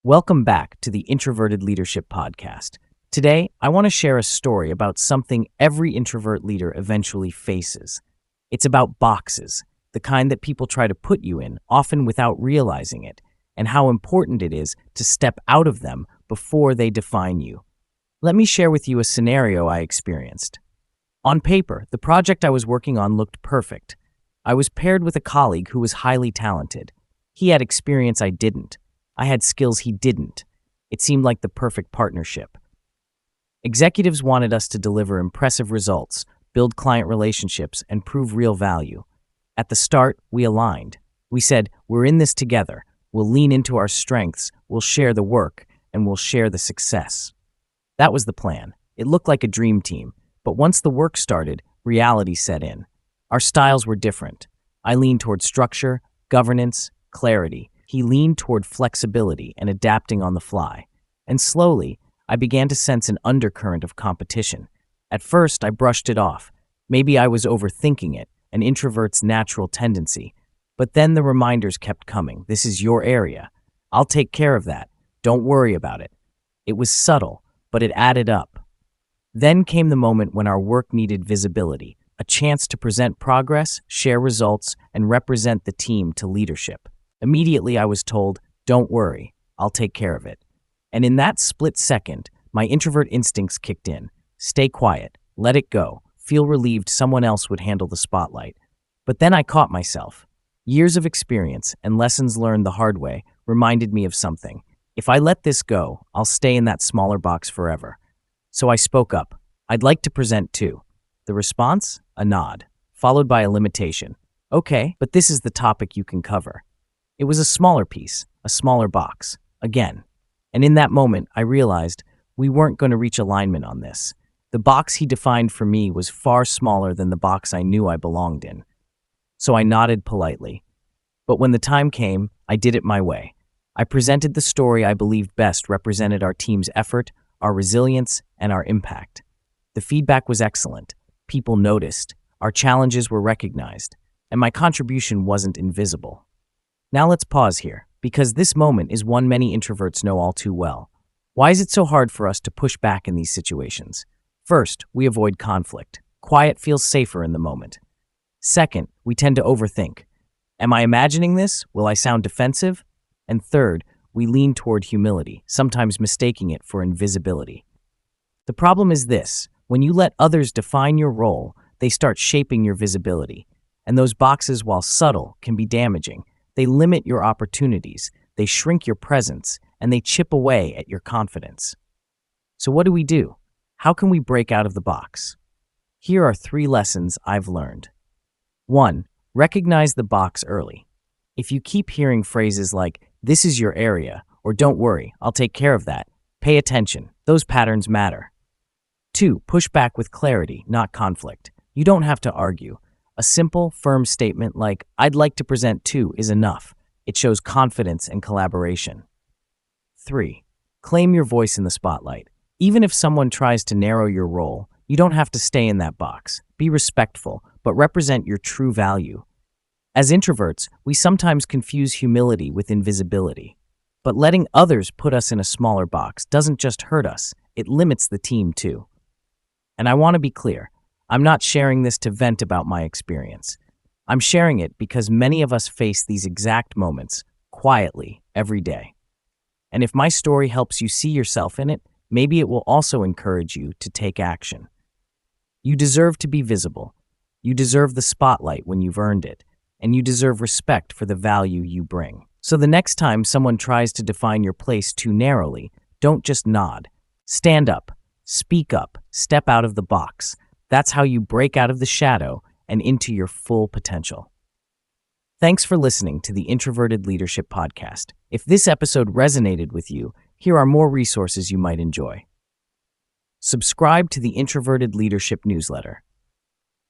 Welcome back to the Introverted Leadership Podcast. Today, I want to share a story about something every introvert leader eventually faces. It's about boxes, the kind that people try to put you in, often without realizing it, and how important it is to step out of them before they define you. Let me share with you a scenario I experienced. On paper, the project I was working on looked perfect. I was paired with a colleague who was highly talented. He had experience I didn't. I had skills he didn't. It seemed like the perfect partnership. Executives wanted us to deliver impressive results, build client relationships, and prove real value. At the start, we aligned. We said, we're in this together. We'll lean into our strengths, we'll share the work, and we'll share the success. That was the plan. It looked like a dream team, but once the work started, reality set in. Our styles were different. I leaned toward structure, governance, clarity. He leaned toward flexibility and adapting on the fly. And slowly, I began to sense an undercurrent of competition. At first, I brushed it off. Maybe I was overthinking it, an introvert's natural tendency. But then the reminders kept coming. This is your area. I'll take care of that. Don't worry about it. It was subtle, but it added up. Then came the moment when our work needed visibility, a chance to present progress, share results, and represent the team to leadership. Immediately, I was told, don't worry, I'll take care of it. And in that split second, my introvert instincts kicked in. Stay quiet, let it go, feel relieved someone else would handle the spotlight. But then I caught myself. Years of experience and lessons learned the hard way reminded me of something. If I let this go, I'll stay in that smaller box forever. So I spoke up. I'd like to present too. The response? A nod, followed by a limitation. Okay, but this is the topic you can cover. It was a smaller piece, a smaller box, again. And in that moment, I realized we weren't going to reach alignment on this. The box he defined for me was far smaller than the box I knew I belonged in. So I nodded politely. But when the time came, I did it my way. I presented the story I believed best represented our team's effort, our resilience, and our impact. The feedback was excellent. People noticed. Our challenges were recognized. And my contribution wasn't invisible. Now let's pause here, because this moment is one many introverts know all too well. Why is it so hard for us to push back in these situations? First, we avoid conflict. Quiet feels safer in the moment. Second, we tend to overthink. Am I imagining this? Will I sound defensive? And third, we lean toward humility, sometimes mistaking it for invisibility. The problem is this: when you let others define your role, they start shaping your visibility. And those boxes, while subtle, can be damaging. They limit your opportunities, they shrink your presence, and they chip away at your confidence. So what do? How can we break out of the box? Here are 3 lessons I've learned. 1. Recognize the box early. If you keep hearing phrases like, this is your area, or don't worry, I'll take care of that, pay attention. Those patterns matter. 2. Push back with clarity, not conflict. You don't have to argue. A simple, firm statement like, I'd like to present too, is enough. It shows confidence and collaboration. 3. Claim your voice in the spotlight. Even if someone tries to narrow your role, you don't have to stay in that box. Be respectful, but represent your true value. As introverts, we sometimes confuse humility with invisibility. But letting others put us in a smaller box doesn't just hurt us, it limits the team too. And I want to be clear. I'm not sharing this to vent about my experience. I'm sharing it because many of us face these exact moments, quietly, every day. And if my story helps you see yourself in it, maybe it will also encourage you to take action. You deserve to be visible. You deserve the spotlight when you've earned it. And you deserve respect for the value you bring. So the next time someone tries to define your place too narrowly, don't just nod. Stand up, speak up, step out of the box. That's how you break out of the shadow and into your full potential. Thanks for listening to the Introverted Leadership Podcast. If this episode resonated with you, here are more resources you might enjoy. Subscribe to the Introverted Leadership newsletter.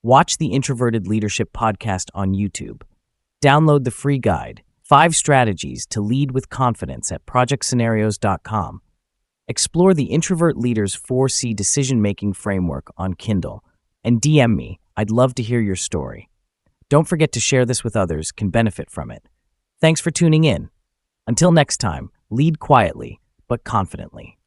Watch the Introverted Leadership Podcast on YouTube. Download the free guide, 5 Strategies to Lead with Confidence at projectscenarios.com. Explore the Introvert Leader's 4C decision-making framework on Kindle. And DM me. I'd love to hear your story. Don't forget to share this with others can benefit from it. Thanks for tuning in. Until next time, Lead quietly, but confidently.